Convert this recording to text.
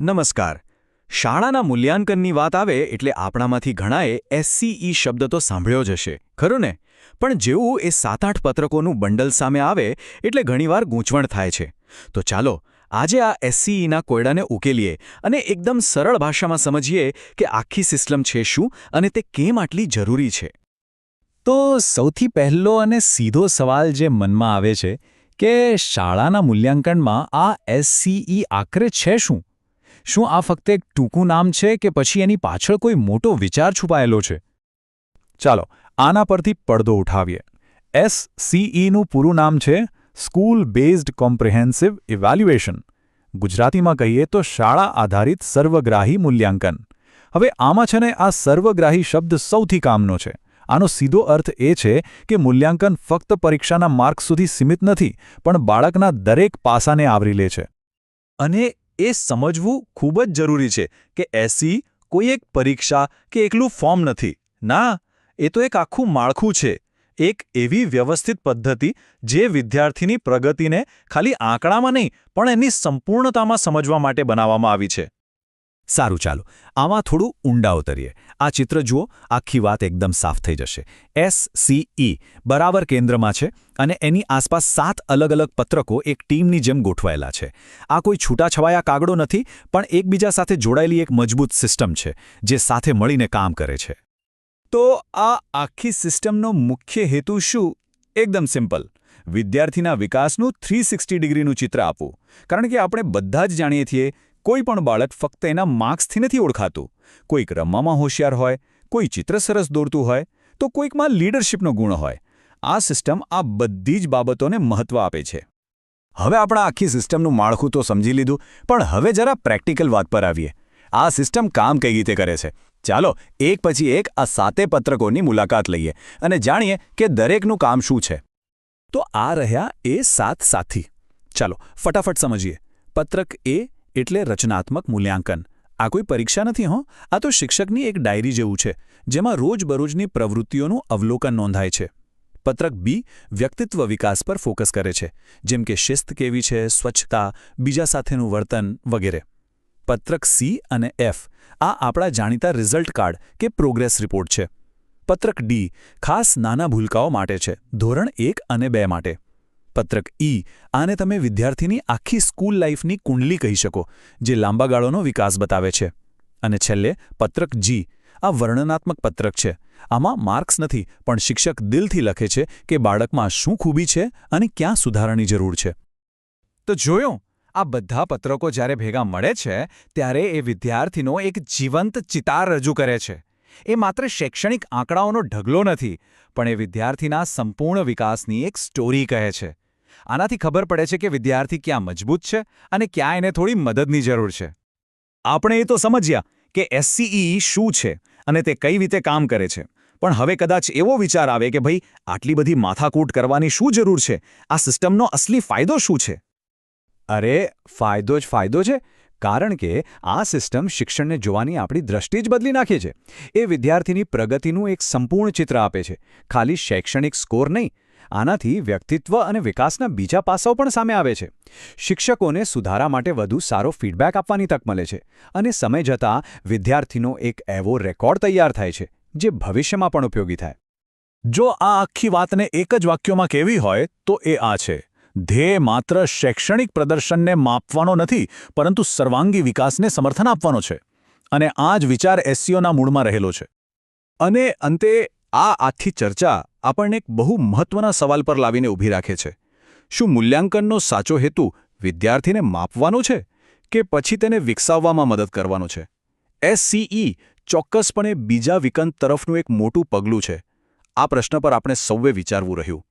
નમસ્કાર. શાળાના મૂલ્યાંકનની વાત આવે એટલે આપણામાંથી ઘણાએ એસસીઈ શબ્દ તો સાંભળ્યો જ હશે, ખરું ને? પણ જેવું એ 7-8 પત્રકોનું બંડલ સામે આવે એટલે ઘણીવાર ગૂંચવણ થાય છે. તો ચાલો આજે આ એસસીઈના કોયડાને ઉકેલીએ અને એકદમ સરળ ભાષામાં સમજીએ કે આખી સિસ્ટમ છે શું અને તે કેમ આટલી જરૂરી છે. તો સૌથી પહેલો અને સીધો સવાલ જે મનમાં આવે છે કે શાળાના મૂલ્યાંકનમાં આ એસસીઈ આખરે છે શું? શું આ ફક્ત એક ટૂંકું નામ છે કે પછી એની પાછળ કોઈ મોટો વિચાર છુપાયેલો છે? ચાલો આના પરથી પડદો ઉઠાવીએ. એસસીઈનું પૂરું નામ છે સ્કૂલ બેઝડ કોમ્પ્રિહેન્સિવ ઇવેલ્યુએશન. ગુજરાતીમાં કહીએ તો શાળા આધારિત સર્વગ્રાહી મૂલ્યાંકન. હવે આમાં છે ને આ સર્વગ્રાહી શબ્દ સૌથી કામનો છે. આનો સીધો અર્થ એ છે કે મૂલ્યાંકન ફક્ત પરીક્ષાના માર્ક સુધી સીમિત નથી, પણ બાળકના દરેક પાસાને આવરી લે છે. અને એ સમજવું ખૂબ જ જરૂરી છે કે એસસી કોઈ એક પરીક્ષા કે એકલું ફોર્મ નથી. ના, એ તો એક આખું માળખું છે, એક એવી વ્યવસ્થિત પદ્ધતિ જે વિદ્યાર્થીની પ્રગતિને ખાલી આંકડામાં નહીં પણ એની સંપૂર્ણતામાં સમજવા માટે બનાવવામાં આવી છે. સારું, ચાલો આમાં થોડું ઊંડા ઉતરીએ. આ ચિત્ર જુઓ, આખી વાત એકદમ સાફ થઈ જશે. એસસીઈ બરાબર કેન્દ્રમાં છે અને એની આસપાસ 7 અલગ-અલગ પત્રકો એક ટીમની જેમ ગોઠવાયેલા છે. આ કોઈ છૂટાછવાયા કાગળો નથી, પણ એકબીજા સાથે જોડાયેલી એક મજબૂત સિસ્ટમ છે જે સાથે મળીને કામ કરે છે. તો આ આખી સિસ્ટમનો મુખ્ય હેતુ શું? એકદમ સિમ્પલ. વિદ્યાર્થીના વિકાસનું 360 ડિગ્રીનું ચિત્ર આપવું. કારણ કે આપણે બધા જ જાણીએ છીએ કોઈ પણ બાળક ફક્ત એના માર્ક્સથી નથી ઓળખાતું. કોઈક રમવામાં હોશિયાર હોય, કોઈ ચિત્ર સરસ દોરતું હોય, તો કોઈકમાં લીડરશિપનો ગુણ હોય. આ સિસ્ટમ આ બધી જ બાબતોને મહત્વ આપે છે. હવે આપણે આખી સિસ્ટમનું માળખું તો સમજી લીધું, પણ હવે જરા પ્રેક્ટિકલ વાત પર આવીએ. આ સિસ્ટમ કામ કઈ રીતે કરે છે? ચાલો એક પછી એક આ 7 પત્રકોની મુલાકાત લઈએ અને જાણીએ કે દરેકનું કામ શું છે. તો આ રહ્યા એ 7 સાથી. ચાલો ફટાફટ સમજીએ. પત્રક એ એટલે રચનાત્મક મૂલ્યાંકન. આ કોઈ પરીક્ષા નથી હો, આ તો શિક્ષકની એક ડાયરી જેવું છે, જેમાં રોજબરોજની પ્રવૃત્તિઓનું અવલોકન નોંધાય છે. પત્રક બી વ્યક્તિત્વ વિકાસ પર ફોકસ કરે છે, જેમ કે શિસ્ત કેવી છે, સ્વચ્છતા, બીજા સાથેનું વર્તન વગેરે. પત્રક સી અને એફ આ આપણા જાણીતા રિઝલ્ટ કાર્ડ કે પ્રોગ્રેસ રિપોર્ટ છે. પત્રક ડી ખાસ નાના ભૂલકાઓ માટે છે, ધોરણ 1 અને 2 માટે. પત્રક ઈ આને તમે વિદ્યાર્થીની આખી સ્કૂલ લાઈફની કુંડલી કહી શકો, જે લાંબા ગાળાનો વિકાસ બતાવે છે. અને છેલ્લે પત્રક જી આ વર્ણનાત્મક પત્રક છે. આમાં માર્ક્સ નથી, પણ શિક્ષક દિલથી લખે છે કે બાળકમાં શું ખૂબી છે અને ક્યાં સુધારાની જરૂર છે. તો જોયું, આ બધા પત્રકો જ્યારે ભેગા મળે છે ત્યારે એ વિદ્યાર્થીનો એક જીવંત ચિતાર રજૂ કરે છે. એ માત્ર શૈક્ષણિક આંકડાઓનો ઢગલો નથી, પણ એ વિદ્યાર્થીના સંપૂર્ણ વિકાસની એક સ્ટોરી કહે છે. આનાથી ખબર પડે છે કે વિદ્યાર્થી ક્યાં મજબૂત છે અને ક્યાં એને થોડી મદદની જરૂર છે. આપણે એ તો સમજ્યા કે એસસીઈ શું છે અને તે કઈ રીતે કામ કરે છે. પણ હવે કદાચ એવો વિચાર આવે કે ભાઈ આટલી બધી માથાકૂટ કરવાની શું જરૂર છે? આ સિસ્ટમનો અસલી ફાયદો શું છે? અરે ફાયદો જ ફાયદો છે, કારણ કે આ સિસ્ટમ શિક્ષણને જોવાની આપણી દ્રષ્ટિ જ બદલી નાખે છે. એ વિદ્યાર્થીની પ્રગતિનું એક સંપૂર્ણ ચિત્ર આપે છે, ખાલી શૈક્ષણિક સ્કોર નહીં. આનાથી વ્યક્તિત્વ અને વિકાસના બીજા પાસાઓ પણ સામે આવે છે. શિક્ષકોને સુધારા માટે વધુ સારો ફીડબેક આપવાની તક મળે છે અને સમય જતાં વિદ્યાર્થીનો એક એવો રેકોર્ડ તૈયાર થાય છે જે ભવિષ્યમાં પણ ઉપયોગી થાય. જો આ આખી વાતને એક જ વાક્યમાં કહેવી હોય તો એ આ છે: ધ્યેય માત્ર શૈક્ષણિક પ્રદર્શનને માપવાનો નથી, પરંતુ સર્વાંગી વિકાસને સમર્થન આપવાનો છે. અને આ જ વિચાર એસસીઓના મૂળમાં રહેલો છે. અને અંતે આ આખી ચર્ચા આપણને એક બહુ મહત્વના સવાલ પર લાવીને ઊભી રાખે છે. શું મૂલ્યાંકનનો સાચો હેતુ વિદ્યાર્થીને માપવાનો છે કે પછી તેને વિકસાવવામાં મદદ કરવાનો છે? એસસીઈ ચોક્કસપણે બીજા વિકલ્પ તરફનું એક મોટું પગલું છે. આ પ્રશ્ન પર આપણે સૌએ વિચારવું રહ્યું.